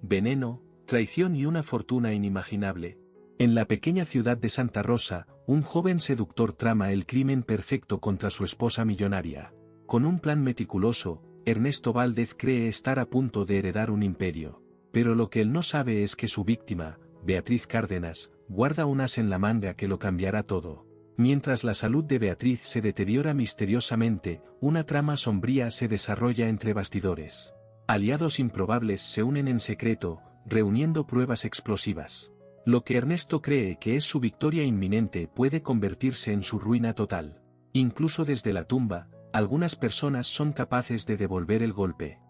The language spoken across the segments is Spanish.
veneno, traición y una fortuna inimaginable. En la pequeña ciudad de Santa Rosa, un joven seductor trama el crimen perfecto contra su esposa millonaria. Con un plan meticuloso, Ernesto Valdez cree estar a punto de heredar un imperio. Pero lo que él no sabe es que su víctima, Beatriz Cárdenas, guarda un as en la manga que lo cambiará todo. Mientras la salud de Beatriz se deteriora misteriosamente, una trama sombría se desarrolla entre bastidores. Aliados improbables se unen en secreto, reuniendo pruebas explosivas. Lo que Ernesto cree que es su victoria inminente puede convertirse en su ruina total. Incluso desde la tumba, algunas personas son capaces de devolver el golpe.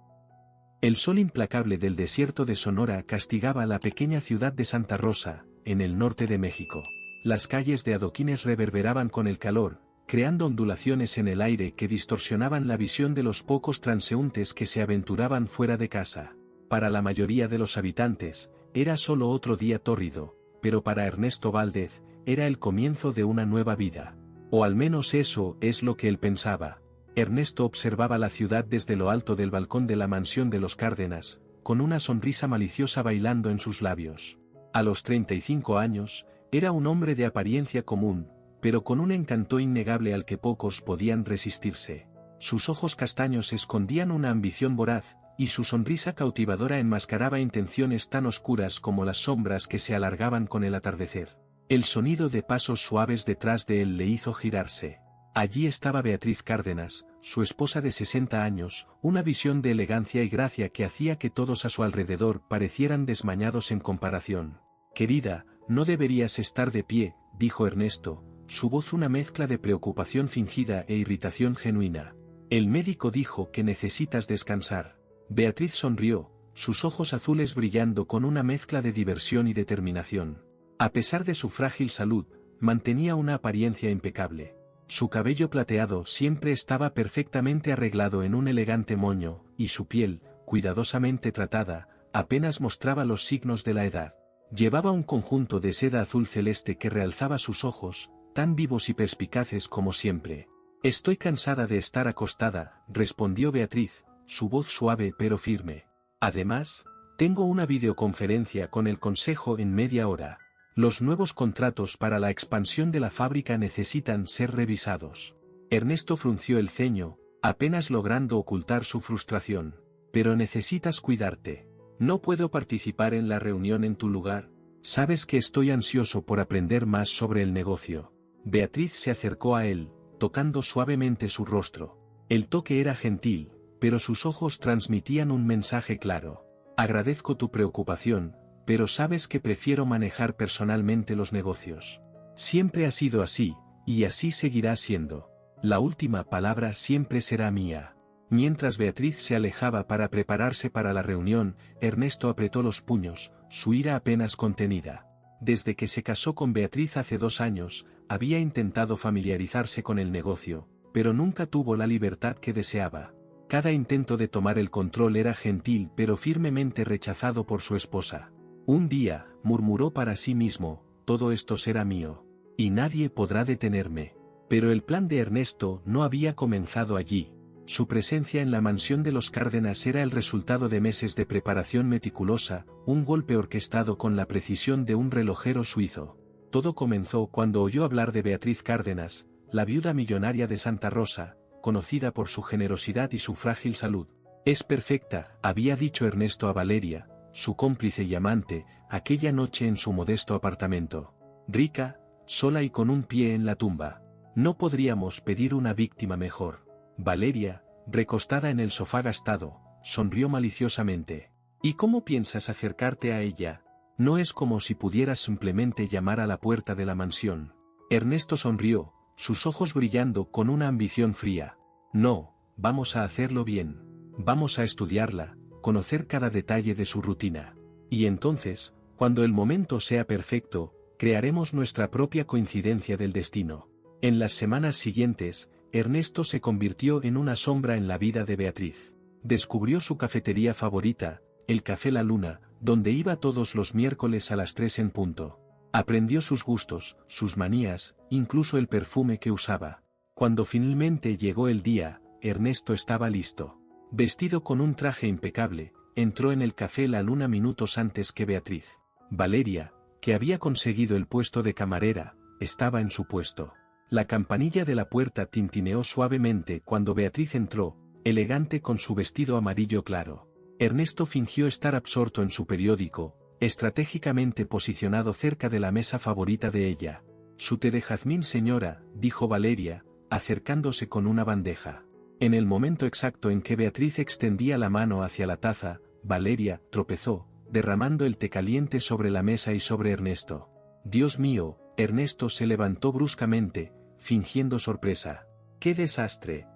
El sol implacable del desierto de Sonora castigaba la pequeña ciudad de Santa Rosa, en el norte de México. Las calles de adoquines reverberaban con el calor, creando ondulaciones en el aire que distorsionaban la visión de los pocos transeúntes que se aventuraban fuera de casa. Para la mayoría de los habitantes, era solo otro día tórrido, pero para Ernesto Valdez, era el comienzo de una nueva vida. O al menos eso es lo que él pensaba. Ernesto observaba la ciudad desde lo alto del balcón de la mansión de los Cárdenas, con una sonrisa maliciosa bailando en sus labios. A los 35 años, era un hombre de apariencia común, pero con un encanto innegable al que pocos podían resistirse. Sus ojos castaños escondían una ambición voraz, y su sonrisa cautivadora enmascaraba intenciones tan oscuras como las sombras que se alargaban con el atardecer. El sonido de pasos suaves detrás de él le hizo girarse. Allí estaba Beatriz Cárdenas, su esposa de 60 años, una visión de elegancia y gracia que hacía que todos a su alrededor parecieran desmañados en comparación. «Querida, no deberías estar de pie», dijo Ernesto, su voz una mezcla de preocupación fingida e irritación genuina. «El médico dijo que necesitas descansar». Beatriz sonrió, sus ojos azules brillando con una mezcla de diversión y determinación. A pesar de su frágil salud, mantenía una apariencia impecable. Su cabello plateado siempre estaba perfectamente arreglado en un elegante moño, y su piel, cuidadosamente tratada, apenas mostraba los signos de la edad. Llevaba un conjunto de seda azul celeste que realzaba sus ojos, tan vivos y perspicaces como siempre. «Estoy cansada de estar acostada», respondió Beatriz, su voz suave pero firme. «Además, tengo una videoconferencia con el consejo en media hora. Los nuevos contratos para la expansión de la fábrica necesitan ser revisados». Ernesto frunció el ceño, apenas logrando ocultar su frustración. «Pero necesitas cuidarte. No puedo participar en la reunión en tu lugar. Sabes que estoy ansioso por aprender más sobre el negocio». Beatriz se acercó a él, tocando suavemente su rostro. El toque era gentil, pero sus ojos transmitían un mensaje claro. «Agradezco tu preocupación, pero sabes que prefiero manejar personalmente los negocios. Siempre ha sido así, y así seguirá siendo. La última palabra siempre será mía». Mientras Beatriz se alejaba para prepararse para la reunión, Ernesto apretó los puños, su ira apenas contenida. Desde que se casó con Beatriz hace 2 años, había intentado familiarizarse con el negocio, pero nunca tuvo la libertad que deseaba. Cada intento de tomar el control era gentil pero firmemente rechazado por su esposa. Un día, murmuró para sí mismo, «todo esto será mío. Y nadie podrá detenerme». Pero el plan de Ernesto no había comenzado allí. Su presencia en la mansión de los Cárdenas era el resultado de meses de preparación meticulosa, un golpe orquestado con la precisión de un relojero suizo. Todo comenzó cuando oyó hablar de Beatriz Cárdenas, la viuda millonaria de Santa Rosa, conocida por su generosidad y su frágil salud. «Es perfecta», había dicho Ernesto a Valeria, su cómplice y amante, aquella noche en su modesto apartamento. «Rica, sola y con un pie en la tumba. No podríamos pedir una víctima mejor». Valeria, recostada en el sofá gastado, sonrió maliciosamente. «¿Y cómo piensas acercarte a ella? No es como si pudieras simplemente llamar a la puerta de la mansión». Ernesto sonrió, sus ojos brillando con una ambición fría. «No, vamos a hacerlo bien. Vamos a estudiarla, conocer cada detalle de su rutina. Y entonces, cuando el momento sea perfecto, crearemos nuestra propia coincidencia del destino». En las semanas siguientes, Ernesto se convirtió en una sombra en la vida de Beatriz. Descubrió su cafetería favorita, el Café La Luna, donde iba todos los miércoles a las 3 en punto. Aprendió sus gustos, sus manías, incluso el perfume que usaba. Cuando finalmente llegó el día, Ernesto estaba listo. Vestido con un traje impecable, entró en el Café La Luna minutos antes que Beatriz. Valeria, que había conseguido el puesto de camarera, estaba en su puesto. La campanilla de la puerta tintineó suavemente cuando Beatriz entró, elegante con su vestido amarillo claro. Ernesto fingió estar absorto en su periódico, estratégicamente posicionado cerca de la mesa favorita de ella. «Su té de jazmín, señora», dijo Valeria, acercándose con una bandeja. En el momento exacto en que Beatriz extendía la mano hacia la taza, Valeria tropezó, derramando el té caliente sobre la mesa y sobre Ernesto. «Dios mío», Ernesto se levantó bruscamente, fingiendo sorpresa. «¡Qué desastre!».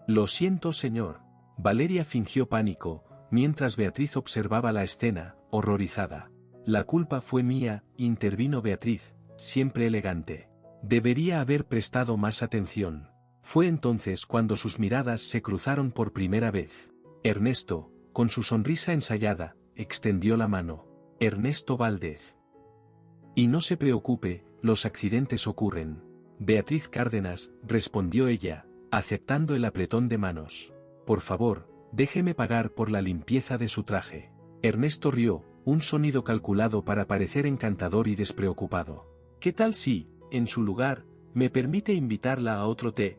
«Lo siento, señor». Valeria fingió pánico, mientras Beatriz observaba la escena, horrorizada. «La culpa fue mía», intervino Beatriz, siempre elegante. «Debería haber prestado más atención». Fue entonces cuando sus miradas se cruzaron por primera vez. Ernesto, con su sonrisa ensayada, extendió la mano. «Ernesto Valdez». «Y no se preocupe, los accidentes ocurren». «Beatriz Cárdenas», respondió ella, aceptando el apretón de manos. «Por favor, déjeme pagar por la limpieza de su traje». Ernesto rió, un sonido calculado para parecer encantador y despreocupado. «¿Qué tal si, en su lugar, me permite invitarla a otro té?».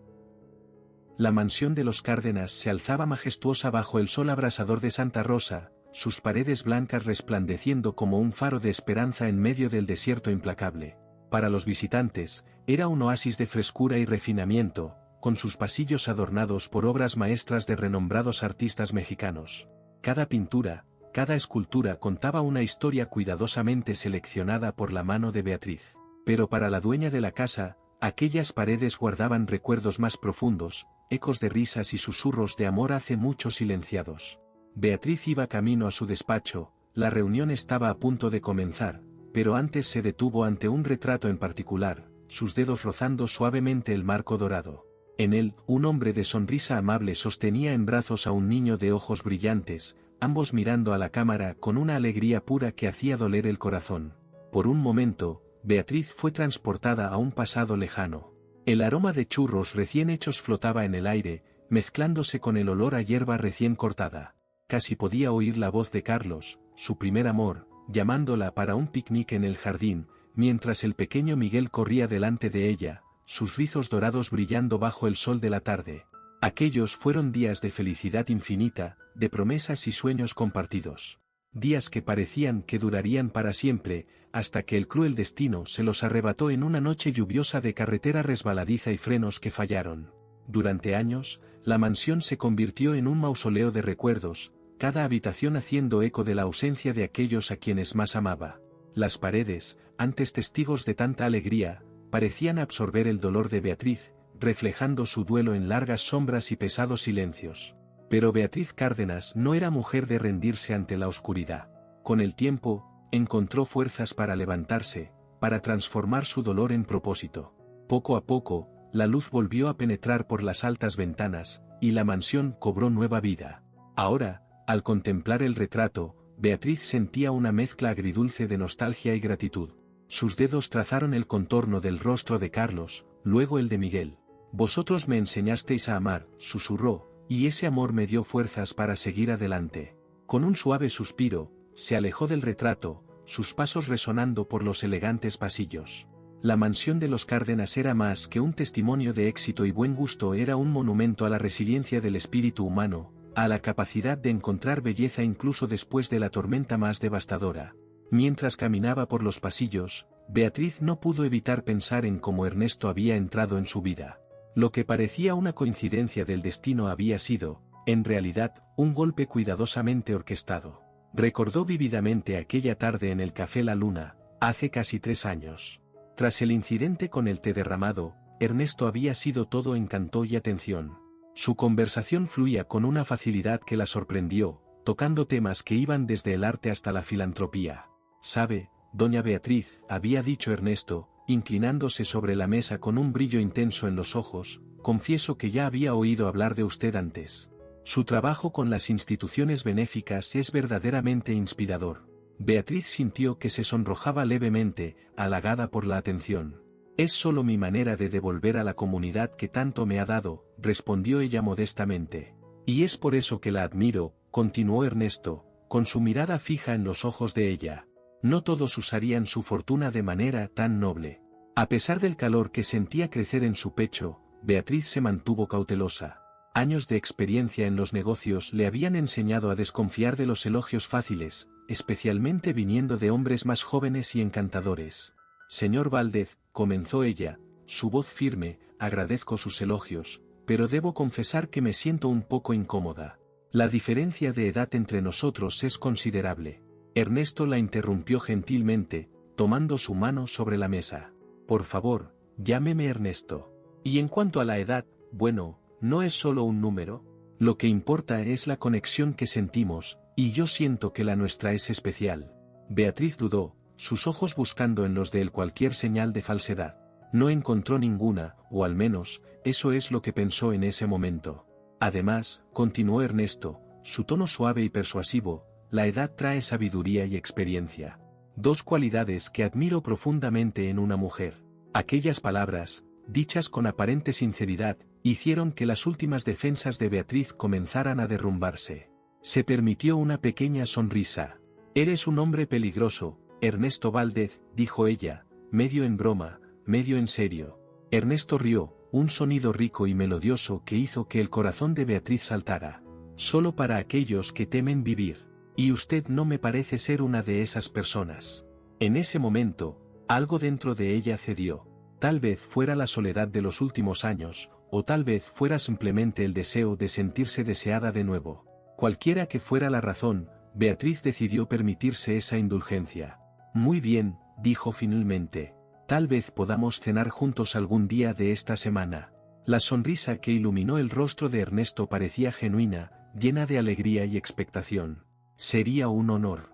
La mansión de los Cárdenas se alzaba majestuosa bajo el sol abrasador de Santa Rosa, sus paredes blancas resplandeciendo como un faro de esperanza en medio del desierto implacable. Para los visitantes, era un oasis de frescura y refinamiento, con sus pasillos adornados por obras maestras de renombrados artistas mexicanos. Cada pintura, cada escultura contaba una historia cuidadosamente seleccionada por la mano de Beatriz. Pero para la dueña de la casa, aquellas paredes guardaban recuerdos más profundos, ecos de risas y susurros de amor hace mucho silenciados. Beatriz iba camino a su despacho, la reunión estaba a punto de comenzar, pero antes se detuvo ante un retrato en particular, sus dedos rozando suavemente el marco dorado. En él, un hombre de sonrisa amable sostenía en brazos a un niño de ojos brillantes, ambos mirando a la cámara con una alegría pura que hacía doler el corazón. Por un momento, Beatriz fue transportada a un pasado lejano. El aroma de churros recién hechos flotaba en el aire, mezclándose con el olor a hierba recién cortada. Casi podía oír la voz de Carlos, su primer amor, llamándola para un picnic en el jardín, mientras el pequeño Miguel corría delante de ella, sus rizos dorados brillando bajo el sol de la tarde. Aquellos fueron días de felicidad infinita, de promesas y sueños compartidos. Días que parecían que durarían para siempre, hasta que el cruel destino se los arrebató en una noche lluviosa de carretera resbaladiza y frenos que fallaron. Durante años, la mansión se convirtió en un mausoleo de recuerdos, cada habitación haciendo eco de la ausencia de aquellos a quienes más amaba. Las paredes, antes testigos de tanta alegría, parecían absorber el dolor de Beatriz, reflejando su duelo en largas sombras y pesados silencios. Pero Beatriz Cárdenas no era mujer de rendirse ante la oscuridad. Con el tiempo, encontró fuerzas para levantarse, para transformar su dolor en propósito. Poco a poco, la luz volvió a penetrar por las altas ventanas, y la mansión cobró nueva vida. Ahora, al contemplar el retrato, Beatriz sentía una mezcla agridulce de nostalgia y gratitud. Sus dedos trazaron el contorno del rostro de Carlos, luego el de Miguel. «Vosotros me enseñasteis a amar», susurró, y ese amor me dio fuerzas para seguir adelante. Con un suave suspiro, se alejó del retrato, sus pasos resonando por los elegantes pasillos. La mansión de los Cárdenas era más que un testimonio de éxito y buen gusto, era un monumento a la resiliencia del espíritu humano, a la capacidad de encontrar belleza incluso después de la tormenta más devastadora. Mientras caminaba por los pasillos, Beatriz no pudo evitar pensar en cómo Ernesto había entrado en su vida. Lo que parecía una coincidencia del destino había sido, en realidad, un golpe cuidadosamente orquestado. Recordó vívidamente aquella tarde en el Café La Luna, hace casi 3 años. Tras el incidente con el té derramado, Ernesto había sido todo encanto y atención. Su conversación fluía con una facilidad que la sorprendió, tocando temas que iban desde el arte hasta la filantropía. «Sabe, doña Beatriz», había dicho Ernesto, inclinándose sobre la mesa con un brillo intenso en los ojos, «confieso que ya había oído hablar de usted antes. Su trabajo con las instituciones benéficas es verdaderamente inspirador». Beatriz sintió que se sonrojaba levemente, halagada por la atención. «Es solo mi manera de devolver a la comunidad que tanto me ha dado», respondió ella modestamente. «Y es por eso que la admiro», continuó Ernesto, con su mirada fija en los ojos de ella. No todos usarían su fortuna de manera tan noble. A pesar del calor que sentía crecer en su pecho, Beatriz se mantuvo cautelosa. Años de experiencia en los negocios le habían enseñado a desconfiar de los elogios fáciles, especialmente viniendo de hombres más jóvenes y encantadores. Señor Valdez, comenzó ella, su voz firme, agradezco sus elogios, pero debo confesar que me siento un poco incómoda. La diferencia de edad entre nosotros es considerable. Ernesto la interrumpió gentilmente, tomando su mano sobre la mesa. Por favor, llámeme Ernesto. Y en cuanto a la edad, bueno, no es solo un número. Lo que importa es la conexión que sentimos, y yo siento que la nuestra es especial. Beatriz dudó, sus ojos buscando en los de él cualquier señal de falsedad. No encontró ninguna, o al menos, eso es lo que pensó en ese momento. Además, continuó Ernesto, su tono suave y persuasivo, la edad trae sabiduría y experiencia. Dos cualidades que admiro profundamente en una mujer. Aquellas palabras, dichas con aparente sinceridad, hicieron que las últimas defensas de Beatriz comenzaran a derrumbarse. Se permitió una pequeña sonrisa. Eres un hombre peligroso, Ernesto Valdez, dijo ella, medio en broma, medio en serio. Ernesto rió, un sonido rico y melodioso que hizo que el corazón de Beatriz saltara. Solo para aquellos que temen vivir. Y usted no me parece ser una de esas personas. En ese momento, algo dentro de ella cedió. Tal vez fuera la soledad de los últimos años, o tal vez fuera simplemente el deseo de sentirse deseada de nuevo. Cualquiera que fuera la razón, Beatriz decidió permitirse esa indulgencia. Muy bien, dijo finalmente. Tal vez podamos cenar juntos algún día de esta semana. La sonrisa que iluminó el rostro de Ernesto parecía genuina, llena de alegría y expectación. Sería un honor.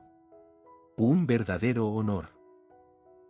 Un verdadero honor.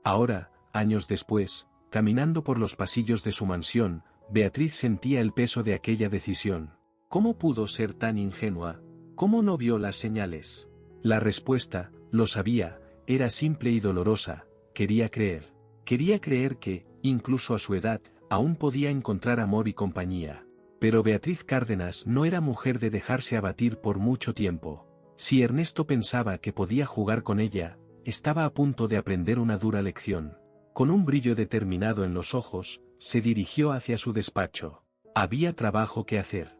Ahora, años después, caminando por los pasillos de su mansión, Beatriz sentía el peso de aquella decisión. ¿Cómo pudo ser tan ingenua? ¿Cómo no vio las señales? La respuesta, lo sabía, era simple y dolorosa, quería creer. Quería creer que, incluso a su edad, aún podía encontrar amor y compañía. Pero Beatriz Cárdenas no era mujer de dejarse abatir por mucho tiempo. Si Ernesto pensaba que podía jugar con ella, estaba a punto de aprender una dura lección. Con un brillo determinado en los ojos, se dirigió hacia su despacho. Había trabajo que hacer.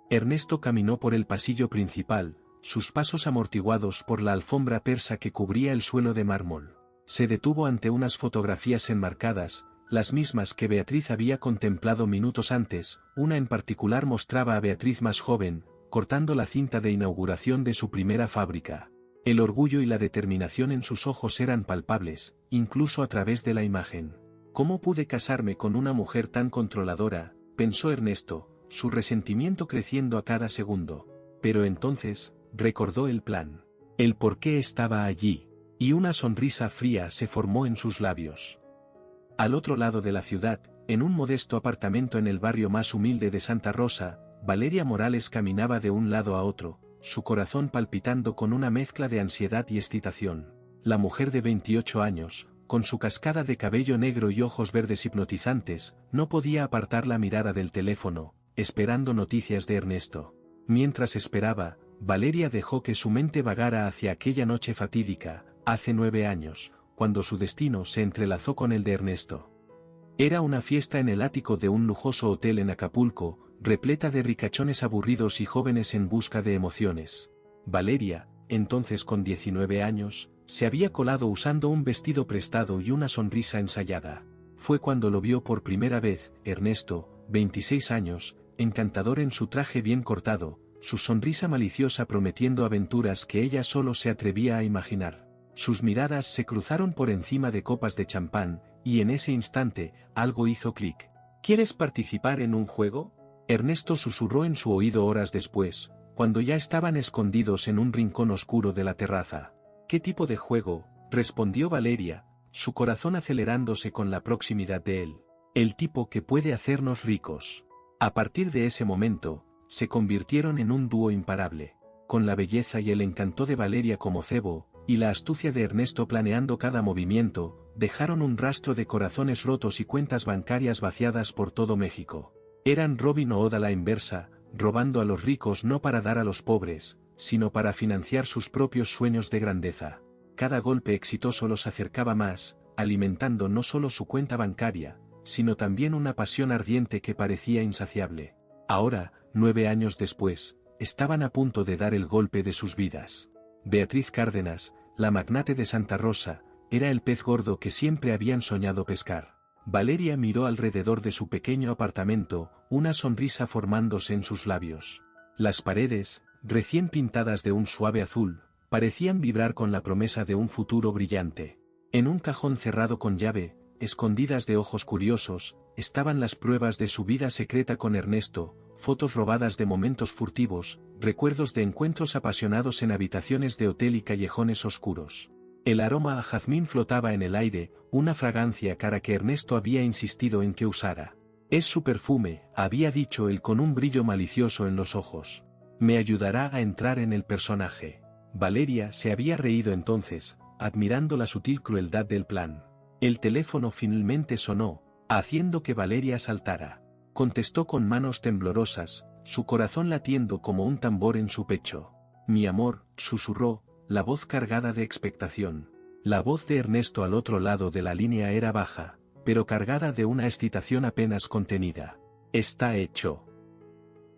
Ernesto caminó por el pasillo principal, sus pasos amortiguados por la alfombra persa que cubría el suelo de mármol. Se detuvo ante unas fotografías enmarcadas, las mismas que Beatriz había contemplado minutos antes. Una en particular mostraba a Beatriz más joven, cortando la cinta de inauguración de su primera fábrica. El orgullo y la determinación en sus ojos eran palpables, incluso a través de la imagen. ¿Cómo pude casarme con una mujer tan controladora?, pensó Ernesto, su resentimiento creciendo a cada segundo. Pero entonces, recordó el plan. El por qué estaba allí. Y una sonrisa fría se formó en sus labios. Al otro lado de la ciudad, en un modesto apartamento en el barrio más humilde de Santa Rosa, Valeria Morales caminaba de un lado a otro, su corazón palpitando con una mezcla de ansiedad y excitación. La mujer de 28 años, con su cascada de cabello negro y ojos verdes hipnotizantes, no podía apartar la mirada del teléfono, esperando noticias de Ernesto. Mientras esperaba, Valeria dejó que su mente vagara hacia aquella noche fatídica, hace 9 años, cuando su destino se entrelazó con el de Ernesto. Era una fiesta en el ático de un lujoso hotel en Acapulco, repleta de ricachones aburridos y jóvenes en busca de emociones. Valeria, entonces con 19 años, se había colado usando un vestido prestado y una sonrisa ensayada. Fue cuando lo vio por primera vez. Ernesto, 26 años, encantador en su traje bien cortado, su sonrisa maliciosa prometiendo aventuras que ella solo se atrevía a imaginar. Sus miradas se cruzaron por encima de copas de champán, y en ese instante, algo hizo clic. ¿Quieres participar en un juego?, Ernesto susurró en su oído horas después, cuando ya estaban escondidos en un rincón oscuro de la terraza. ¿Qué tipo de juego?, respondió Valeria, su corazón acelerándose con la proximidad de él. El tipo que puede hacernos ricos. A partir de ese momento, se convirtieron en un dúo imparable. Con la belleza y el encanto de Valeria como cebo, y la astucia de Ernesto planeando cada movimiento, dejaron un rastro de corazones rotos y cuentas bancarias vaciadas por todo México. Eran Robin Hood a la inversa, robando a los ricos no para dar a los pobres, sino para financiar sus propios sueños de grandeza. Cada golpe exitoso los acercaba más, alimentando no solo su cuenta bancaria, sino también una pasión ardiente que parecía insaciable. Ahora, 9 años después, estaban a punto de dar el golpe de sus vidas. Beatriz Cárdenas, la magnate de Santa Rosa, era el pez gordo que siempre habían soñado pescar. Valeria miró alrededor de su pequeño apartamento, una sonrisa formándose en sus labios. Las paredes, recién pintadas de un suave azul, parecían vibrar con la promesa de un futuro brillante. En un cajón cerrado con llave, escondidas de ojos curiosos, estaban las pruebas de su vida secreta con Ernesto, fotos robadas de momentos furtivos, recuerdos de encuentros apasionados en habitaciones de hotel y callejones oscuros. El aroma a jazmín flotaba en el aire, una fragancia cara que Ernesto había insistido en que usara. «Es su perfume», había dicho él con un brillo malicioso en los ojos. «Me ayudará a entrar en el personaje». Valeria se había reído entonces, admirando la sutil crueldad del plan. El teléfono finalmente sonó, haciendo que Valeria saltara. Contestó con manos temblorosas, su corazón latiendo como un tambor en su pecho. «Mi amor», susurró, la voz cargada de expectación. La voz de Ernesto al otro lado de la línea era baja, pero cargada de una excitación apenas contenida. «Está hecho».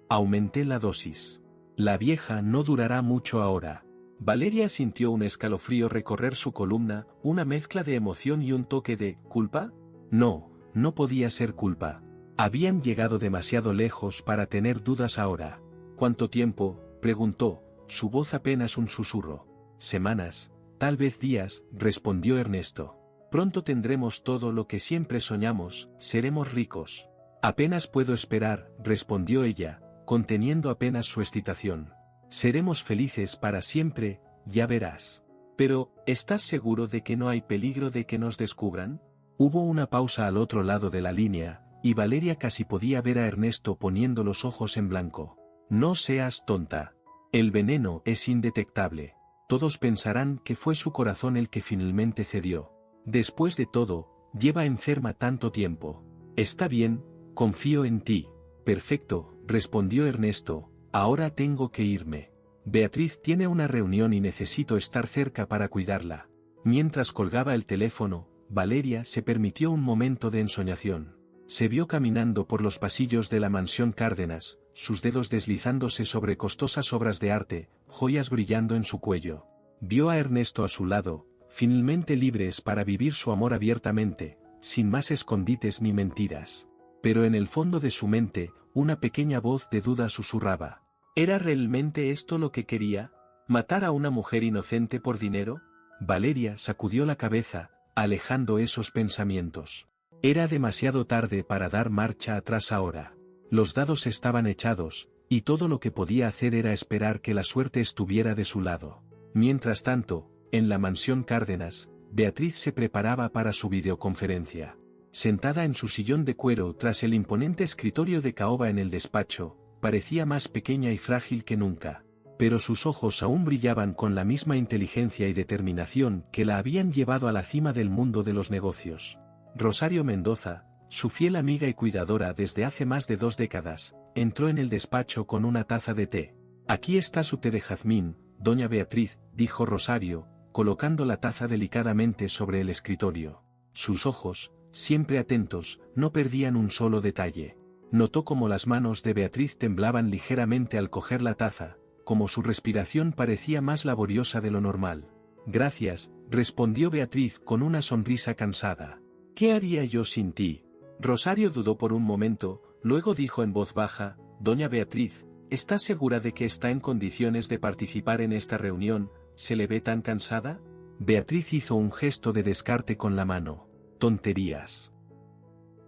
Aumenté la dosis. «La vieja no durará mucho ahora». Valeria sintió un escalofrío recorrer su columna, una mezcla de emoción y un toque de ¿culpa? No, no podía ser culpa. Habían llegado demasiado lejos para tener dudas ahora. ¿Cuánto tiempo?, preguntó, su voz apenas un susurro. Semanas, tal vez días, respondió Ernesto. Pronto tendremos todo lo que siempre soñamos, seremos ricos. Apenas puedo esperar, respondió ella, conteniendo apenas su excitación. Seremos felices para siempre, ya verás. Pero, ¿estás seguro de que no hay peligro de que nos descubran? Hubo una pausa al otro lado de la línea, y Valeria casi podía ver a Ernesto poniendo los ojos en blanco. No seas tonta. El veneno es indetectable. Todos pensarán que fue su corazón el que finalmente cedió. Después de todo, lleva enferma tanto tiempo. Está bien, confío en ti. Perfecto, respondió Ernesto. Ahora tengo que irme. Beatriz tiene una reunión y necesito estar cerca para cuidarla. Mientras colgaba el teléfono, Valeria se permitió un momento de ensoñación. Se vio caminando por los pasillos de la mansión Cárdenas, sus dedos deslizándose sobre costosas obras de arte, joyas brillando en su cuello. Vio a Ernesto a su lado, finalmente libres para vivir su amor abiertamente, sin más escondites ni mentiras. Pero en el fondo de su mente, una pequeña voz de duda susurraba. ¿Era realmente esto lo que quería? ¿Matar a una mujer inocente por dinero? Valeria sacudió la cabeza, alejando esos pensamientos. Era demasiado tarde para dar marcha atrás ahora. Los dados estaban echados, y todo lo que podía hacer era esperar que la suerte estuviera de su lado. Mientras tanto, en la mansión Cárdenas, Beatriz se preparaba para su videoconferencia. Sentada en su sillón de cuero tras el imponente escritorio de caoba en el despacho, parecía más pequeña y frágil que nunca. Pero sus ojos aún brillaban con la misma inteligencia y determinación que la habían llevado a la cima del mundo de los negocios. Rosario Mendoza, su fiel amiga y cuidadora desde hace más de 2 décadas, entró en el despacho con una taza de té. «Aquí está su té de jazmín, doña Beatriz», dijo Rosario, colocando la taza delicadamente sobre el escritorio. Sus ojos, siempre atentos, no perdían un solo detalle. Notó cómo las manos de Beatriz temblaban ligeramente al coger la taza, como su respiración parecía más laboriosa de lo normal. «Gracias», respondió Beatriz con una sonrisa cansada. «¿Qué haría yo sin ti?» Rosario dudó por un momento, luego dijo en voz baja, «Doña Beatriz, ¿estás segura de que está en condiciones de participar en esta reunión? ¿Se le ve tan cansada?» Beatriz hizo un gesto de descarte con la mano. «Tonterías.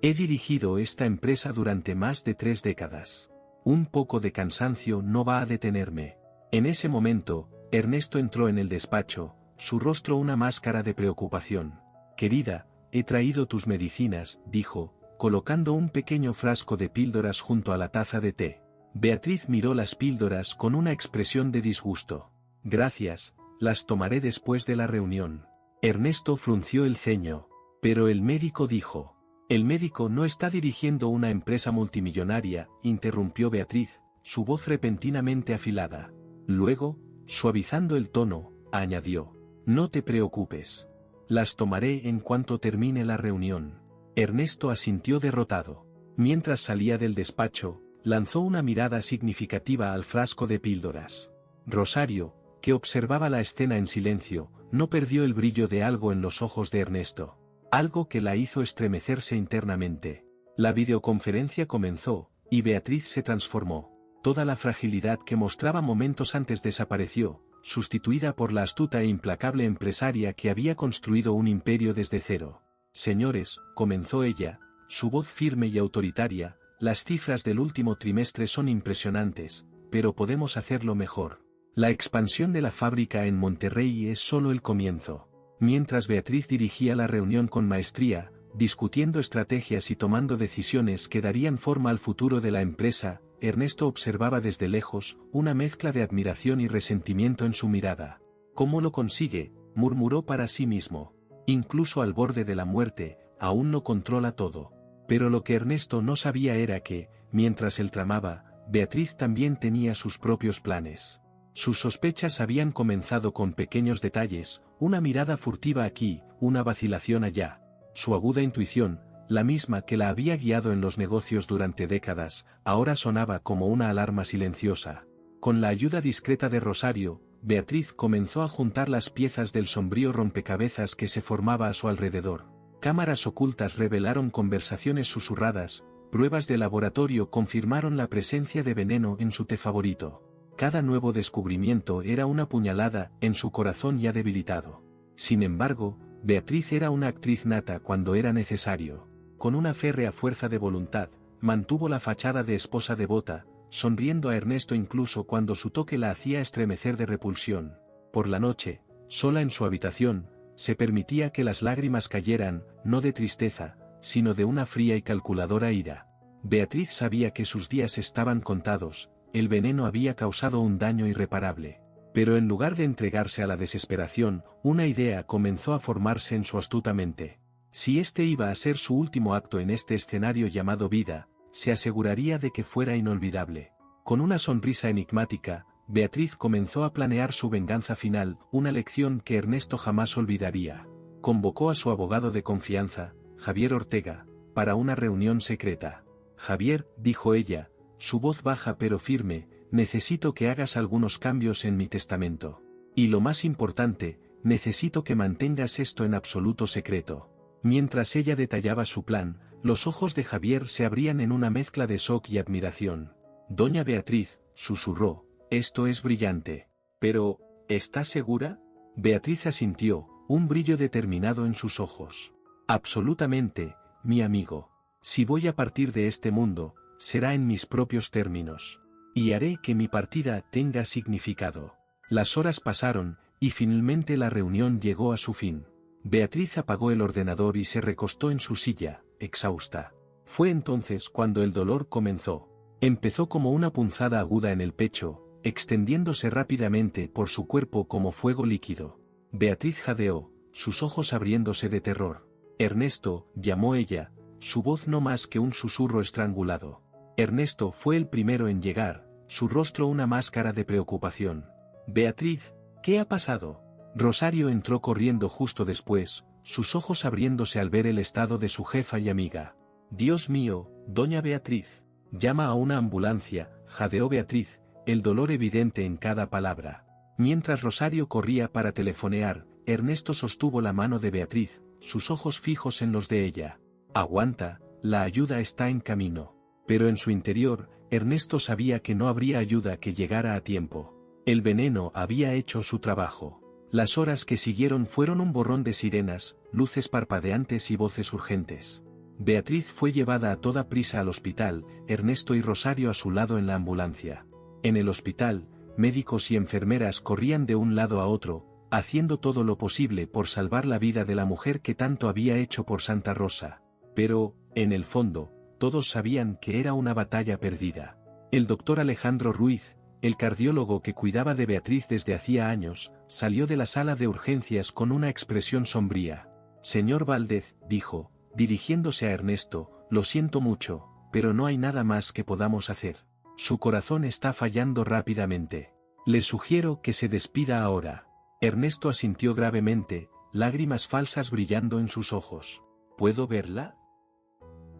He dirigido esta empresa durante más de 3 décadas. Un poco de cansancio no va a detenerme». En ese momento, Ernesto entró en el despacho, su rostro una máscara de preocupación. «Querida, he traído tus medicinas», dijo, colocando un pequeño frasco de píldoras junto a la taza de té. Beatriz miró las píldoras con una expresión de disgusto. «Gracias, las tomaré después de la reunión». Ernesto frunció el ceño. «Pero el médico dijo». «El médico no está dirigiendo una empresa multimillonaria», interrumpió Beatriz, su voz repentinamente afilada. Luego, suavizando el tono, añadió: no te preocupes. Las tomaré en cuanto termine la reunión. Ernesto asintió derrotado. Mientras salía del despacho, lanzó una mirada significativa al frasco de píldoras. Rosario, que observaba la escena en silencio, no perdió el brillo de algo en los ojos de Ernesto. Algo que la hizo estremecerse internamente. La videoconferencia comenzó, y Beatriz se transformó. Toda la fragilidad que mostraba momentos antes desapareció, sustituida por la astuta e implacable empresaria que había construido un imperio desde cero. Señores, comenzó ella, su voz firme y autoritaria, las cifras del último trimestre son impresionantes, pero podemos hacerlo mejor. La expansión de la fábrica en Monterrey es solo el comienzo. Mientras Beatriz dirigía la reunión con maestría, discutiendo estrategias y tomando decisiones que darían forma al futuro de la empresa, Ernesto observaba desde lejos, una mezcla de admiración y resentimiento en su mirada. ¿Cómo lo consigue?, murmuró para sí mismo. Incluso al borde de la muerte, aún no controla todo. Pero lo que Ernesto no sabía era que, mientras él tramaba, Beatriz también tenía sus propios planes. Sus sospechas habían comenzado con pequeños detalles, una mirada furtiva aquí, una vacilación allá. Su aguda intuición, la misma que la había guiado en los negocios durante décadas, ahora sonaba como una alarma silenciosa. Con la ayuda discreta de Rosario, Beatriz comenzó a juntar las piezas del sombrío rompecabezas que se formaba a su alrededor. Cámaras ocultas revelaron conversaciones susurradas, pruebas de laboratorio confirmaron la presencia de veneno en su té favorito. Cada nuevo descubrimiento era una puñalada en su corazón ya debilitado. Sin embargo, Beatriz era una actriz nata cuando era necesario. Con una férrea fuerza de voluntad, mantuvo la fachada de esposa devota, sonriendo a Ernesto incluso cuando su toque la hacía estremecer de repulsión. Por la noche, sola en su habitación, se permitía que las lágrimas cayeran, no de tristeza, sino de una fría y calculadora ira. Beatriz sabía que sus días estaban contados, el veneno había causado un daño irreparable. Pero en lugar de entregarse a la desesperación, una idea comenzó a formarse en su astuta mente. Si este iba a ser su último acto en este escenario llamado vida, se aseguraría de que fuera inolvidable. Con una sonrisa enigmática, Beatriz comenzó a planear su venganza final, una lección que Ernesto jamás olvidaría. Convocó a su abogado de confianza, Javier Ortega, para una reunión secreta. Javier, dijo ella, su voz baja pero firme, necesito que hagas algunos cambios en mi testamento. Y lo más importante, necesito que mantengas esto en absoluto secreto. Mientras ella detallaba su plan, los ojos de Javier se abrían en una mezcla de shock y admiración. Doña Beatriz, susurró, esto es brillante. Pero, ¿estás segura? Beatriz asintió, un brillo determinado en sus ojos. Absolutamente, mi amigo. Si voy a partir de este mundo, será en mis propios términos. Y haré que mi partida tenga significado. Las horas pasaron, y finalmente la reunión llegó a su fin. Beatriz apagó el ordenador y se recostó en su silla, exhausta. Fue entonces cuando el dolor comenzó. Empezó como una punzada aguda en el pecho, extendiéndose rápidamente por su cuerpo como fuego líquido. Beatriz jadeó, sus ojos abriéndose de terror. Ernesto, llamó ella, su voz no más que un susurro estrangulado. Ernesto fue el primero en llegar, su rostro una máscara de preocupación. Beatriz, ¿qué ha pasado? Rosario entró corriendo justo después, sus ojos abriéndose al ver el estado de su jefa y amiga. Dios mío, doña Beatriz. Llama a una ambulancia, jadeó Beatriz, el dolor evidente en cada palabra. Mientras Rosario corría para telefonear, Ernesto sostuvo la mano de Beatriz, sus ojos fijos en los de ella. Aguanta, la ayuda está en camino. Pero en su interior, Ernesto sabía que no habría ayuda que llegara a tiempo. El veneno había hecho su trabajo. Las horas que siguieron fueron un borrón de sirenas, luces parpadeantes y voces urgentes. Beatriz fue llevada a toda prisa al hospital, Ernesto y Rosario a su lado en la ambulancia. En el hospital, médicos y enfermeras corrían de un lado a otro, haciendo todo lo posible por salvar la vida de la mujer que tanto había hecho por Santa Rosa. Pero, en el fondo, todos sabían que era una batalla perdida. El doctor Alejandro Ruiz, el cardiólogo que cuidaba de Beatriz desde hacía años, salió de la sala de urgencias con una expresión sombría. Señor Valdez, dijo, dirigiéndose a Ernesto, lo siento mucho, pero no hay nada más que podamos hacer. Su corazón está fallando rápidamente. Le sugiero que se despida ahora. Ernesto asintió gravemente, lágrimas falsas brillando en sus ojos. ¿Puedo verla?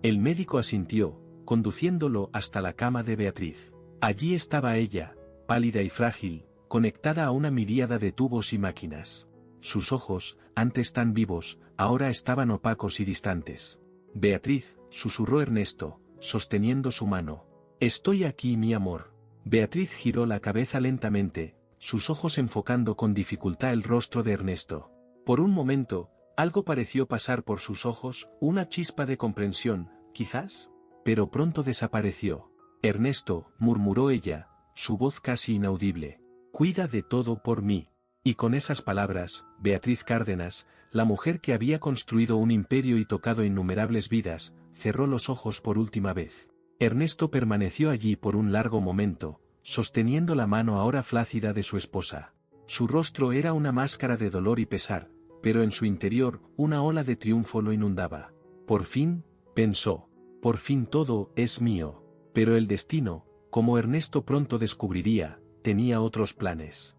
El médico asintió, conduciéndolo hasta la cama de Beatriz. Allí estaba ella, pálida y frágil, conectada a una miríada de tubos y máquinas. Sus ojos, antes tan vivos, ahora estaban opacos y distantes. Beatriz, susurró Ernesto, sosteniendo su mano. Estoy aquí, mi amor. Beatriz giró la cabeza lentamente, sus ojos enfocando con dificultad el rostro de Ernesto. Por un momento, algo pareció pasar por sus ojos, una chispa de comprensión, quizás, pero pronto desapareció. Ernesto, murmuró ella, su voz casi inaudible. Cuida de todo por mí. Y con esas palabras, Beatriz Cárdenas, la mujer que había construido un imperio y tocado innumerables vidas, cerró los ojos por última vez. Ernesto permaneció allí por un largo momento, sosteniendo la mano ahora flácida de su esposa. Su rostro era una máscara de dolor y pesar, pero en su interior una ola de triunfo lo inundaba. Por fin, pensó, por fin todo es mío. Pero el destino, como Ernesto pronto descubriría, tenía otros planes.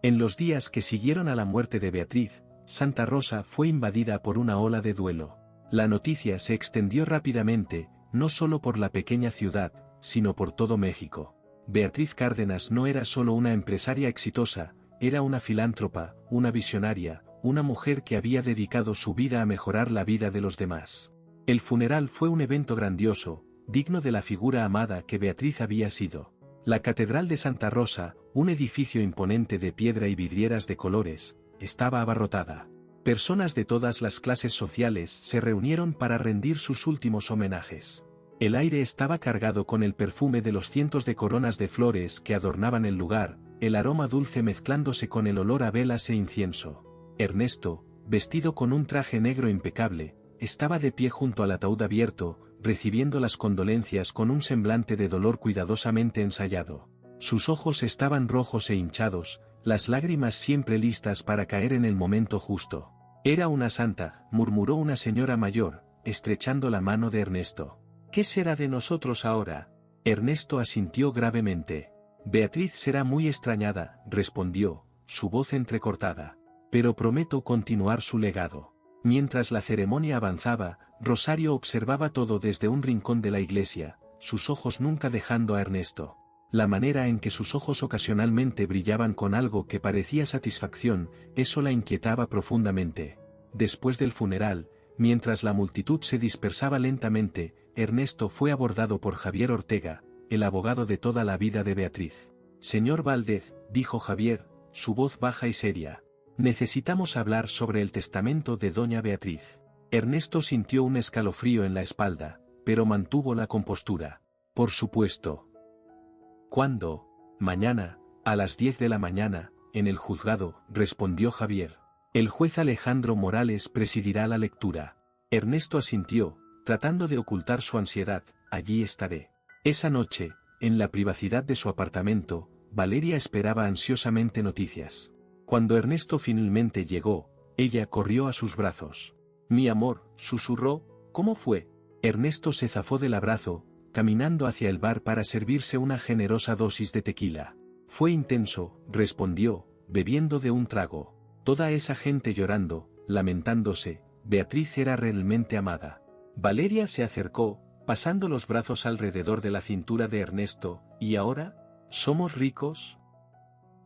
En los días que siguieron a la muerte de Beatriz, Santa Rosa fue invadida por una ola de duelo. La noticia se extendió rápidamente, no solo por la pequeña ciudad, sino por todo México. Beatriz Cárdenas no era solo una empresaria exitosa, era una filántropa, una visionaria, una mujer que había dedicado su vida a mejorar la vida de los demás. El funeral fue un evento grandioso, digno de la figura amada que Beatriz había sido. La Catedral de Santa Rosa, un edificio imponente de piedra y vidrieras de colores, estaba abarrotada. Personas de todas las clases sociales se reunieron para rendir sus últimos homenajes. El aire estaba cargado con el perfume de los cientos de coronas de flores que adornaban el lugar, el aroma dulce mezclándose con el olor a velas e incienso. Ernesto, vestido con un traje negro impecable, estaba de pie junto al ataúd abierto, recibiendo las condolencias con un semblante de dolor cuidadosamente ensayado. Sus ojos estaban rojos e hinchados, las lágrimas siempre listas para caer en el momento justo. Era una santa, murmuró una señora mayor, estrechando la mano de Ernesto. ¿Qué será de nosotros ahora? Ernesto asintió gravemente. Beatriz será muy extrañada, respondió, su voz entrecortada. Pero prometo continuar su legado. Mientras la ceremonia avanzaba, Rosario observaba todo desde un rincón de la iglesia, sus ojos nunca dejando a Ernesto. La manera en que sus ojos ocasionalmente brillaban con algo que parecía satisfacción, eso la inquietaba profundamente. Después del funeral, mientras la multitud se dispersaba lentamente, Ernesto fue abordado por Javier Ortega, el abogado de toda la vida de Beatriz. Señor Valdez, dijo Javier, su voz baja y seria. Necesitamos hablar sobre el testamento de doña Beatriz. Ernesto sintió un escalofrío en la espalda, pero mantuvo la compostura. Por supuesto. ¿Cuándo? Mañana, a las 10 de la mañana, en el juzgado, respondió Javier. El juez Alejandro Morales presidirá la lectura. Ernesto asintió, tratando de ocultar su ansiedad. Allí estaré. Esa noche, en la privacidad de su apartamento, Valeria esperaba ansiosamente noticias. Cuando Ernesto finalmente llegó, ella corrió a sus brazos. Mi amor, susurró, ¿cómo fue? Ernesto se zafó del abrazo, caminando hacia el bar para servirse una generosa dosis de tequila. Fue intenso, respondió, bebiendo de un trago. Toda esa gente llorando, lamentándose, Beatriz era realmente amada. Valeria se acercó, pasando los brazos alrededor de la cintura de Ernesto, ¿y ahora? ¿Somos ricos?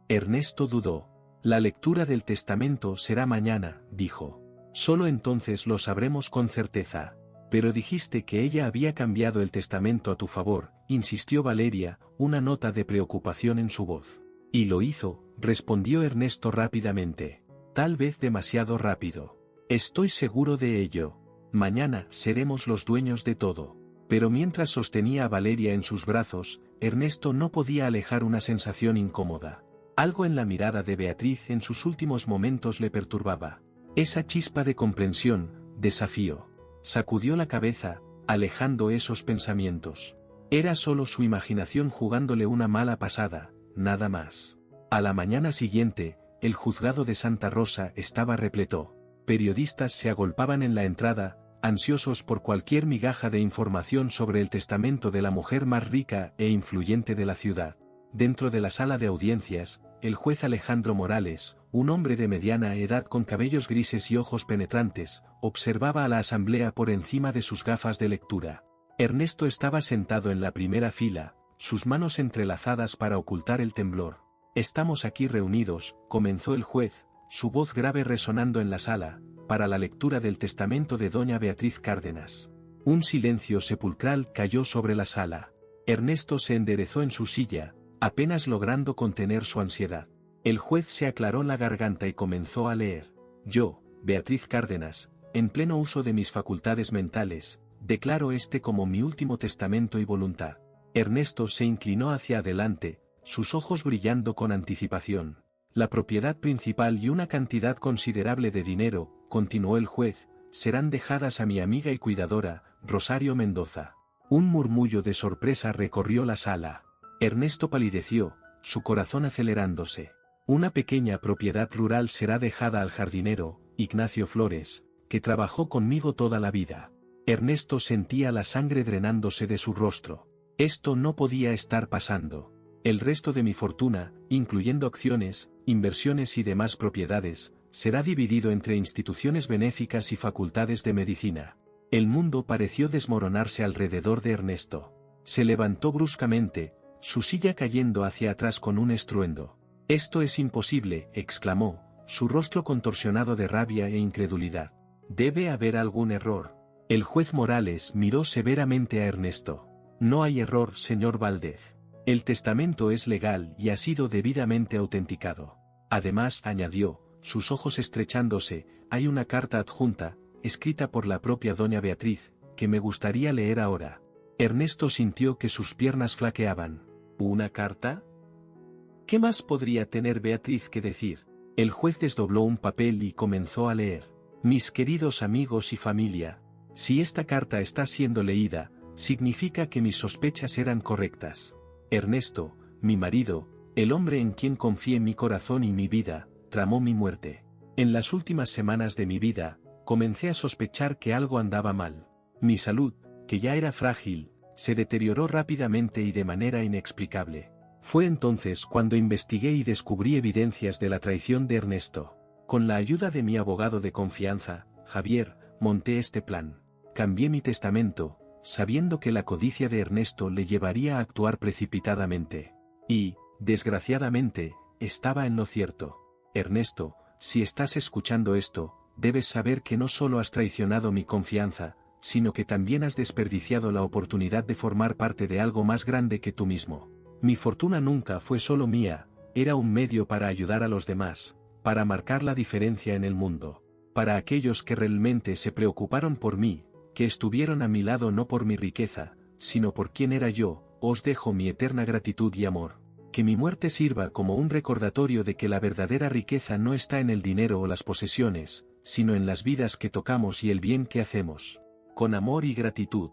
Ernesto dudó. La lectura del testamento será mañana, dijo. Solo entonces lo sabremos con certeza. Pero dijiste que ella había cambiado el testamento a tu favor, insistió Valeria, una nota de preocupación en su voz. Y lo hizo, respondió Ernesto rápidamente. Tal vez demasiado rápido. Estoy seguro de ello. Mañana seremos los dueños de todo. Pero mientras sostenía a Valeria en sus brazos, Ernesto no podía alejar una sensación incómoda. Algo en la mirada de Beatriz en sus últimos momentos le perturbaba. Esa chispa de comprensión, desafío. Sacudió la cabeza, alejando esos pensamientos. Era solo su imaginación jugándole una mala pasada, nada más. A la mañana siguiente, el juzgado de Santa Rosa estaba repleto. Periodistas se agolpaban en la entrada, ansiosos por cualquier migaja de información sobre el testamento de la mujer más rica e influyente de la ciudad. Dentro de la sala de audiencias, el juez Alejandro Morales, un hombre de mediana edad con cabellos grises y ojos penetrantes, observaba a la asamblea por encima de sus gafas de lectura. Ernesto estaba sentado en la primera fila, sus manos entrelazadas para ocultar el temblor. «Estamos aquí reunidos», comenzó el juez, su voz grave resonando en la sala, «para la lectura del testamento de doña Beatriz Cárdenas». Un silencio sepulcral cayó sobre la sala. Ernesto se enderezó en su silla, apenas logrando contener su ansiedad. El juez se aclaró la garganta y comenzó a leer. «Yo, Beatriz Cárdenas, en pleno uso de mis facultades mentales, declaro este como mi último testamento y voluntad». Ernesto se inclinó hacia adelante, sus ojos brillando con anticipación. «La propiedad principal y una cantidad considerable de dinero», continuó el juez, «serán dejadas a mi amiga y cuidadora, Rosario Mendoza». Un murmullo de sorpresa recorrió la sala. Ernesto palideció, su corazón acelerándose. «Una pequeña propiedad rural será dejada al jardinero, Ignacio Flores, que trabajó conmigo toda la vida». Ernesto sentía la sangre drenándose de su rostro. Esto no podía estar pasando. «El resto de mi fortuna, incluyendo acciones, inversiones y demás propiedades, será dividido entre instituciones benéficas y facultades de medicina». El mundo pareció desmoronarse alrededor de Ernesto. Se levantó bruscamente, su silla cayendo hacia atrás con un estruendo. «Esto es imposible», exclamó, su rostro contorsionado de rabia e incredulidad. «Debe haber algún error». El juez Morales miró severamente a Ernesto. «No hay error, señor Valdez. El testamento es legal y ha sido debidamente autenticado. Además», añadió, sus ojos estrechándose, «hay una carta adjunta, escrita por la propia doña Beatriz, que me gustaría leer ahora». Ernesto sintió que sus piernas flaqueaban. «¿Una carta? ¿Qué más podría tener Beatriz que decir?». El juez desdobló un papel y comenzó a leer. «Mis queridos amigos y familia, si esta carta está siendo leída, significa que mis sospechas eran correctas. Ernesto, mi marido, el hombre en quien confié mi corazón y mi vida, tramó mi muerte. En las últimas semanas de mi vida, comencé a sospechar que algo andaba mal. Mi salud, que ya era frágil, se deterioró rápidamente y de manera inexplicable. Fue entonces cuando investigué y descubrí evidencias de la traición de Ernesto. Con la ayuda de mi abogado de confianza, Javier, monté este plan. Cambié mi testamento, sabiendo que la codicia de Ernesto le llevaría a actuar precipitadamente. Y, desgraciadamente, estaba en lo cierto. Ernesto, si estás escuchando esto, debes saber que no solo has traicionado mi confianza, sino que también has desperdiciado la oportunidad de formar parte de algo más grande que tú mismo. Mi fortuna nunca fue solo mía, era un medio para ayudar a los demás, para marcar la diferencia en el mundo. Para aquellos que realmente se preocuparon por mí, que estuvieron a mi lado no por mi riqueza, sino por quién era yo, os dejo mi eterna gratitud y amor. Que mi muerte sirva como un recordatorio de que la verdadera riqueza no está en el dinero o las posesiones, sino en las vidas que tocamos y el bien que hacemos. Con amor y gratitud.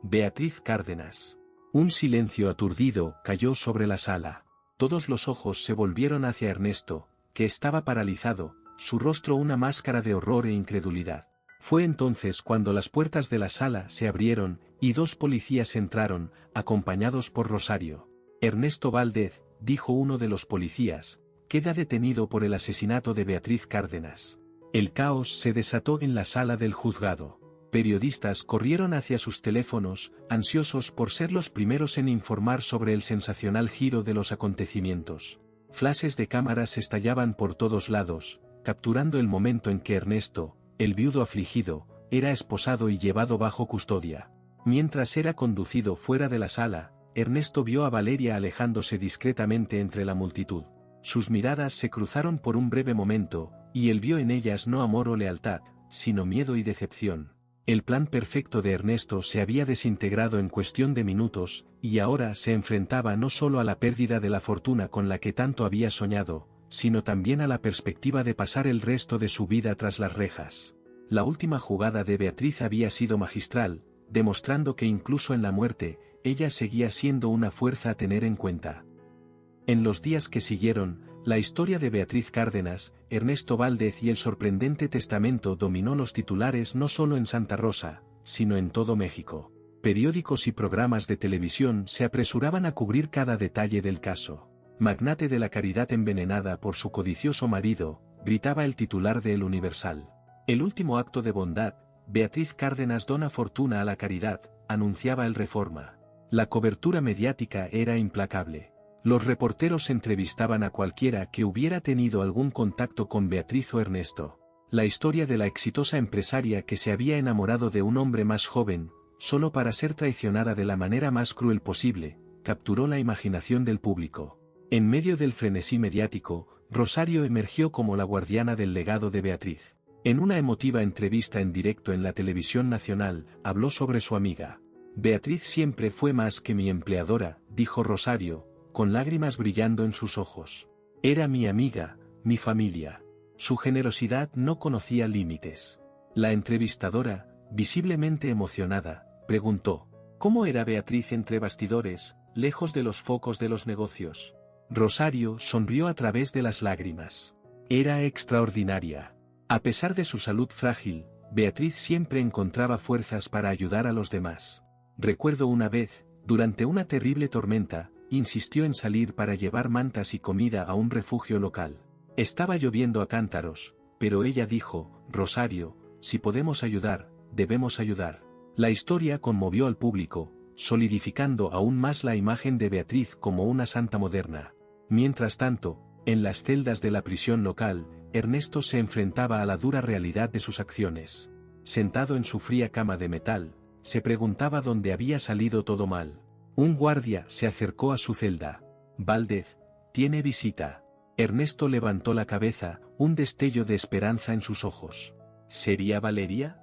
Beatriz Cárdenas. Un silencio aturdido cayó sobre la sala. Todos los ojos se volvieron hacia Ernesto, que estaba paralizado, su rostro una máscara de horror e incredulidad. Fue entonces cuando las puertas de la sala se abrieron, y dos policías entraron, acompañados por Rosario. «Ernesto Valdez», dijo uno de los policías, «queda detenido por el asesinato de Beatriz Cárdenas». El caos se desató en la sala del juzgado. Periodistas corrieron hacia sus teléfonos, ansiosos por ser los primeros en informar sobre el sensacional giro de los acontecimientos. Flashes de cámaras estallaban por todos lados, capturando el momento en que Ernesto, el viudo afligido, era esposado y llevado bajo custodia. Mientras era conducido fuera de la sala, Ernesto vio a Valeria alejándose discretamente entre la multitud. Sus miradas se cruzaron por un breve momento, y él vio en ellas no amor o lealtad, sino miedo y decepción. El plan perfecto de Ernesto se había desintegrado en cuestión de minutos, y ahora se enfrentaba no solo a la pérdida de la fortuna con la que tanto había soñado, sino también a la perspectiva de pasar el resto de su vida tras las rejas. La última jugada de Beatriz había sido magistral, demostrando que incluso en la muerte, ella seguía siendo una fuerza a tener en cuenta. En los días que siguieron, la historia de Beatriz Cárdenas, Ernesto Valdez y el sorprendente testamento dominó los titulares no solo en Santa Rosa, sino en todo México. Periódicos y programas de televisión se apresuraban a cubrir cada detalle del caso. Magnate de la caridad envenenada por su codicioso marido, gritaba el titular de El Universal. El último acto de bondad, Beatriz Cárdenas dona fortuna a la caridad, anunciaba el Reforma. La cobertura mediática era implacable. Los reporteros entrevistaban a cualquiera que hubiera tenido algún contacto con Beatriz o Ernesto. La historia de la exitosa empresaria que se había enamorado de un hombre más joven, solo para ser traicionada de la manera más cruel posible, capturó la imaginación del público. En medio del frenesí mediático, Rosario emergió como la guardiana del legado de Beatriz. En una emotiva entrevista en directo en la televisión nacional, habló sobre su amiga. Beatriz siempre fue más que mi empleadora, dijo Rosario, con lágrimas brillando en sus ojos. Era mi amiga, mi familia. Su generosidad no conocía límites. La entrevistadora, visiblemente emocionada, preguntó, ¿cómo era Beatriz entre bastidores, lejos de los focos de los negocios? Rosario sonrió a través de las lágrimas. Era extraordinaria. A pesar de su salud frágil, Beatriz siempre encontraba fuerzas para ayudar a los demás. Recuerdo una vez, durante una terrible tormenta, insistió en salir para llevar mantas y comida a un refugio local. Estaba lloviendo a cántaros, pero ella dijo, Rosario, si podemos ayudar, debemos ayudar. La historia conmovió al público, solidificando aún más la imagen de Beatriz como una santa moderna. Mientras tanto, en las celdas de la prisión local, Ernesto se enfrentaba a la dura realidad de sus acciones. Sentado en su fría cama de metal, se preguntaba dónde había salido todo mal. Un guardia se acercó a su celda. Valdez, tiene visita. Ernesto levantó la cabeza, un destello de esperanza en sus ojos. ¿Sería Valeria?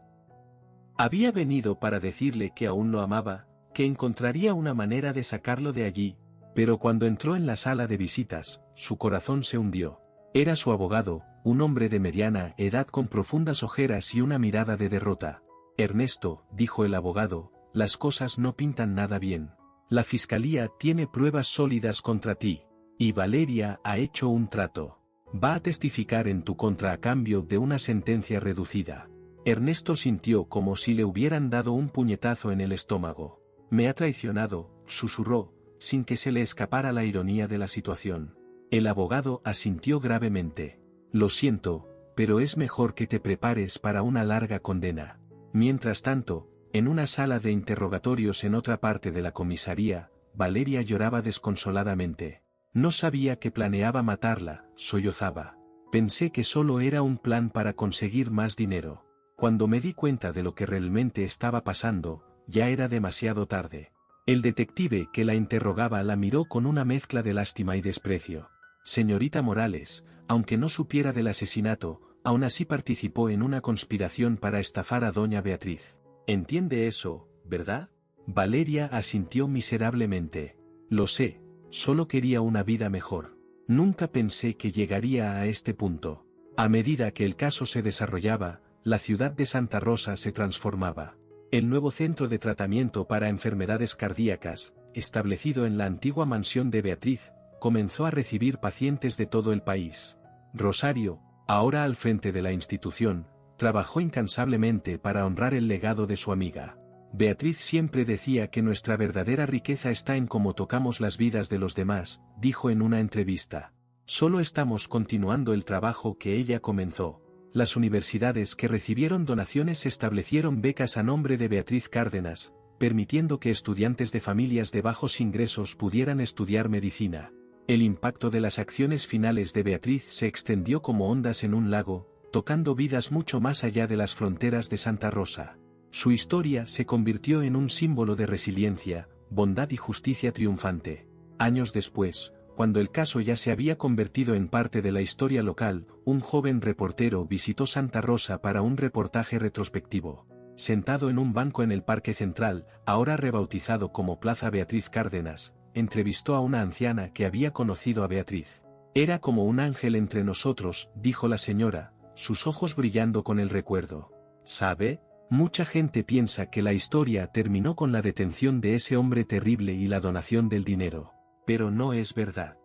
Había venido para decirle que aún lo amaba, que encontraría una manera de sacarlo de allí, pero cuando entró en la sala de visitas, su corazón se hundió. Era su abogado, un hombre de mediana edad con profundas ojeras y una mirada de derrota. Ernesto, dijo el abogado, las cosas no pintan nada bien. La fiscalía tiene pruebas sólidas contra ti, y Valeria ha hecho un trato. Va a testificar en tu contra a cambio de una sentencia reducida. Ernesto sintió como si le hubieran dado un puñetazo en el estómago. Me ha traicionado, susurró, sin que se le escapara la ironía de la situación. El abogado asintió gravemente. Lo siento, pero es mejor que te prepares para una larga condena. Mientras tanto, en una sala de interrogatorios en otra parte de la comisaría, Valeria lloraba desconsoladamente. No sabía que planeaba matarla, sollozaba. Pensé que solo era un plan para conseguir más dinero. Cuando me di cuenta de lo que realmente estaba pasando, ya era demasiado tarde. El detective que la interrogaba la miró con una mezcla de lástima y desprecio. Señorita Morales, aunque no supiera del asesinato, aún así participó en una conspiración para estafar a doña Beatriz. ¿Entiende eso, verdad? Valeria asintió miserablemente. Lo sé, solo quería una vida mejor. Nunca pensé que llegaría a este punto. A medida que el caso se desarrollaba, la ciudad de Santa Rosa se transformaba. El nuevo centro de tratamiento para enfermedades cardíacas, establecido en la antigua mansión de Beatriz, comenzó a recibir pacientes de todo el país. Rosario, ahora al frente de la institución, trabajó incansablemente para honrar el legado de su amiga. Beatriz siempre decía que nuestra verdadera riqueza está en cómo tocamos las vidas de los demás, dijo en una entrevista. Solo estamos continuando el trabajo que ella comenzó. Las universidades que recibieron donaciones establecieron becas a nombre de Beatriz Cárdenas, permitiendo que estudiantes de familias de bajos ingresos pudieran estudiar medicina. El impacto de las acciones finales de Beatriz se extendió como ondas en un lago, tocando vidas mucho más allá de las fronteras de Santa Rosa. Su historia se convirtió en un símbolo de resiliencia, bondad y justicia triunfante. Años después, cuando el caso ya se había convertido en parte de la historia local, un joven reportero visitó Santa Rosa para un reportaje retrospectivo. Sentado en un banco en el Parque Central, ahora rebautizado como Plaza Beatriz Cárdenas, entrevistó a una anciana que había conocido a Beatriz. Era como un ángel entre nosotros, dijo la señora, sus ojos brillando con el recuerdo. ¿Sabe? Mucha gente piensa que la historia terminó con la detención de ese hombre terrible y la donación del dinero. Pero no es verdad.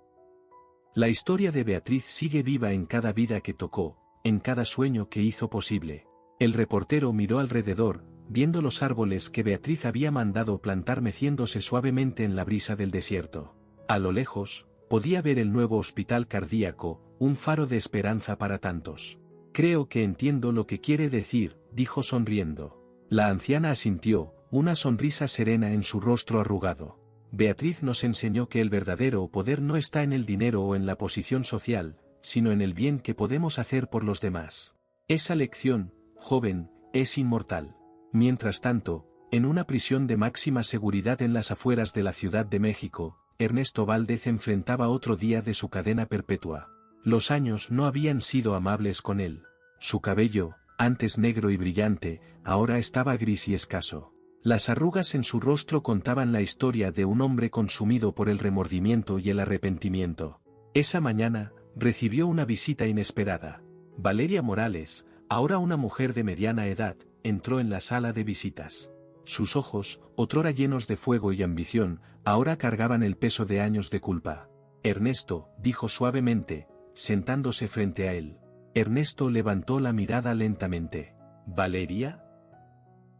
La historia de Beatriz sigue viva en cada vida que tocó, en cada sueño que hizo posible. El reportero miró alrededor, viendo los árboles que Beatriz había mandado plantar meciéndose suavemente en la brisa del desierto. A lo lejos, podía ver el nuevo hospital cardíaco, un faro de esperanza para tantos. Creo que entiendo lo que quiere decir, dijo sonriendo. La anciana asintió, una sonrisa serena en su rostro arrugado. Beatriz nos enseñó que el verdadero poder no está en el dinero o en la posición social, sino en el bien que podemos hacer por los demás. Esa lección, joven, es inmortal. Mientras tanto, en una prisión de máxima seguridad en las afueras de la Ciudad de México, Ernesto Valdez enfrentaba otro día de su cadena perpetua. Los años no habían sido amables con él. Su cabello, antes negro y brillante, ahora estaba gris y escaso. Las arrugas en su rostro contaban la historia de un hombre consumido por el remordimiento y el arrepentimiento. Esa mañana, recibió una visita inesperada. Valeria Morales, ahora una mujer de mediana edad, entró en la sala de visitas. Sus ojos, otrora llenos de fuego y ambición, ahora cargaban el peso de años de culpa. Ernesto, dijo suavemente, sentándose frente a él. Ernesto levantó la mirada lentamente. ¿Valeria?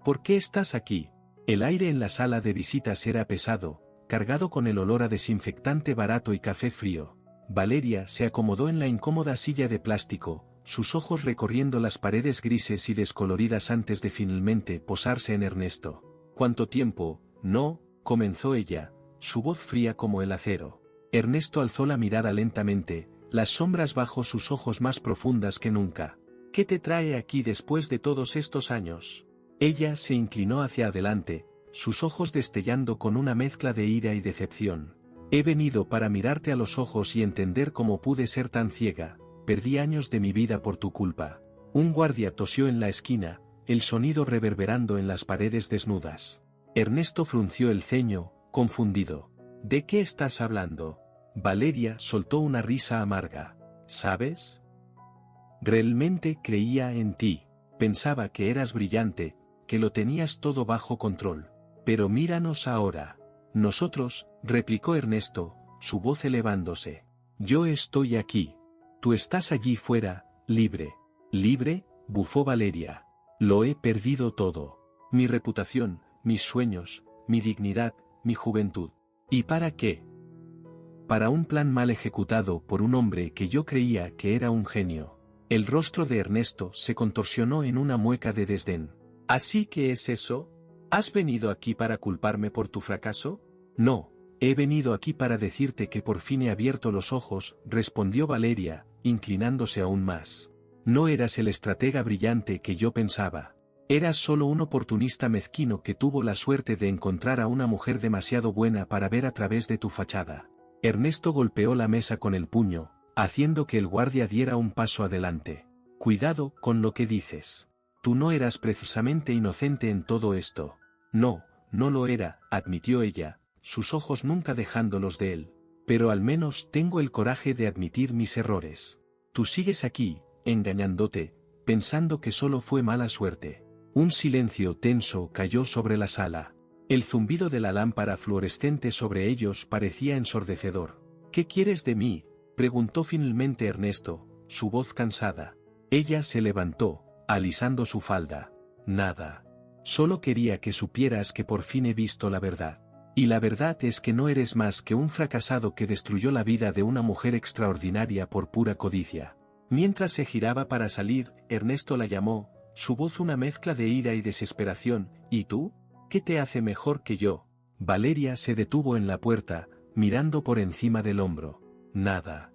¿Por qué estás aquí? El aire en la sala de visitas era pesado, cargado con el olor a desinfectante barato y café frío. Valeria se acomodó en la incómoda silla de plástico, sus ojos recorriendo las paredes grises y descoloridas antes de finalmente posarse en Ernesto. ¿Cuánto tiempo? No, comenzó ella, su voz fría como el acero. Ernesto alzó la mirada lentamente, las sombras bajo sus ojos más profundas que nunca. ¿Qué te trae aquí después de todos estos años? Ella se inclinó hacia adelante, sus ojos destellando con una mezcla de ira y decepción. He venido para mirarte a los ojos y entender cómo pude ser tan ciega. Perdí años de mi vida por tu culpa. Un guardia tosió en la esquina, el sonido reverberando en las paredes desnudas. Ernesto frunció el ceño, confundido. ¿De qué estás hablando? Valeria soltó una risa amarga. ¿Sabes? Realmente creía en ti. Pensaba que eras brillante, que lo tenías todo bajo control. Pero míranos ahora. Nosotros, replicó Ernesto, su voz elevándose. Yo estoy aquí. Tú estás allí fuera, libre. ¿Libre? Bufó Valeria. Lo he perdido todo. Mi reputación, mis sueños, mi dignidad, mi juventud. ¿Y para qué? Para un plan mal ejecutado por un hombre que yo creía que era un genio. El rostro de Ernesto se contorsionó en una mueca de desdén. ¿Así que es eso? ¿Has venido aquí para culparme por tu fracaso? No, he venido aquí para decirte que por fin he abierto los ojos, respondió Valeria, inclinándose aún más. No eras el estratega brillante que yo pensaba. Eras solo un oportunista mezquino que tuvo la suerte de encontrar a una mujer demasiado buena para ver a través de tu fachada. Ernesto golpeó la mesa con el puño, haciendo que el guardia diera un paso adelante. Cuidado con lo que dices. Tú no eras precisamente inocente en todo esto. No, no lo era, admitió ella, sus ojos nunca dejándolos de él. Pero al menos tengo el coraje de admitir mis errores. Tú sigues aquí, engañándote, pensando que solo fue mala suerte. Un silencio tenso cayó sobre la sala. El zumbido de la lámpara fluorescente sobre ellos parecía ensordecedor. ¿Qué quieres de mí?, preguntó finalmente Ernesto, su voz cansada. Ella se levantó, alisando su falda. Nada. Solo quería que supieras que por fin he visto la verdad. Y la verdad es que no eres más que un fracasado que destruyó la vida de una mujer extraordinaria por pura codicia. Mientras se giraba para salir, Ernesto la llamó, su voz una mezcla de ira y desesperación. ¿Y tú? ¿Qué te hace mejor que yo? Valeria se detuvo en la puerta, mirando por encima del hombro. Nada.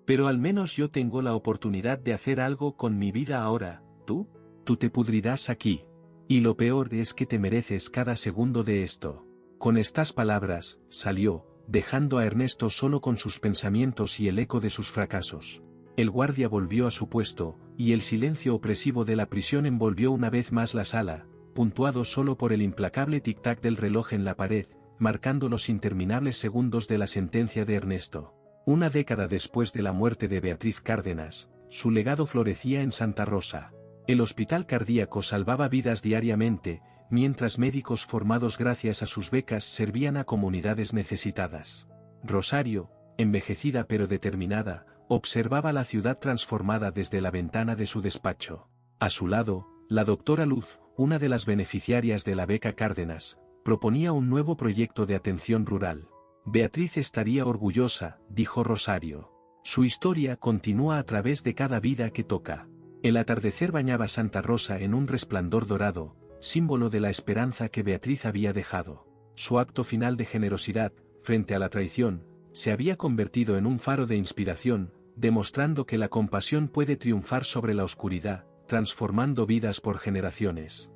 Pero al menos yo tengo la oportunidad de hacer algo con mi vida ahora. ¿Tú? Tú te pudrirás aquí. Y lo peor es que te mereces cada segundo de esto. Con estas palabras, salió, dejando a Ernesto solo con sus pensamientos y el eco de sus fracasos. El guardia volvió a su puesto, y el silencio opresivo de la prisión envolvió una vez más la sala, puntuado solo por el implacable tic-tac del reloj en la pared, marcando los interminables segundos de la sentencia de Ernesto. Una década después de la muerte de Beatriz Cárdenas, su legado florecía en Santa Rosa. El hospital cardíaco salvaba vidas diariamente, mientras médicos formados gracias a sus becas servían a comunidades necesitadas. Rosario, envejecida pero determinada, observaba la ciudad transformada desde la ventana de su despacho. A su lado, La doctora Luz, una de las beneficiarias de la beca Cárdenas, proponía un nuevo proyecto de atención rural. Beatriz estaría orgullosa, dijo Rosario. Su historia continúa a través de cada vida que toca. El atardecer bañaba Santa Rosa en un resplandor dorado, símbolo de la esperanza que Beatriz había dejado. Su acto final de generosidad, frente a la traición, se había convertido en un faro de inspiración, demostrando que la compasión puede triunfar sobre la oscuridad, transformando vidas por generaciones.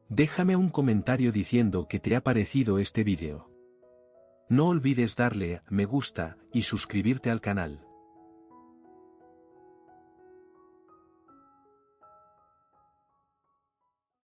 Déjame un comentario diciendo qué te ha parecido este vídeo. No olvides darle a me gusta y suscribirte al canal.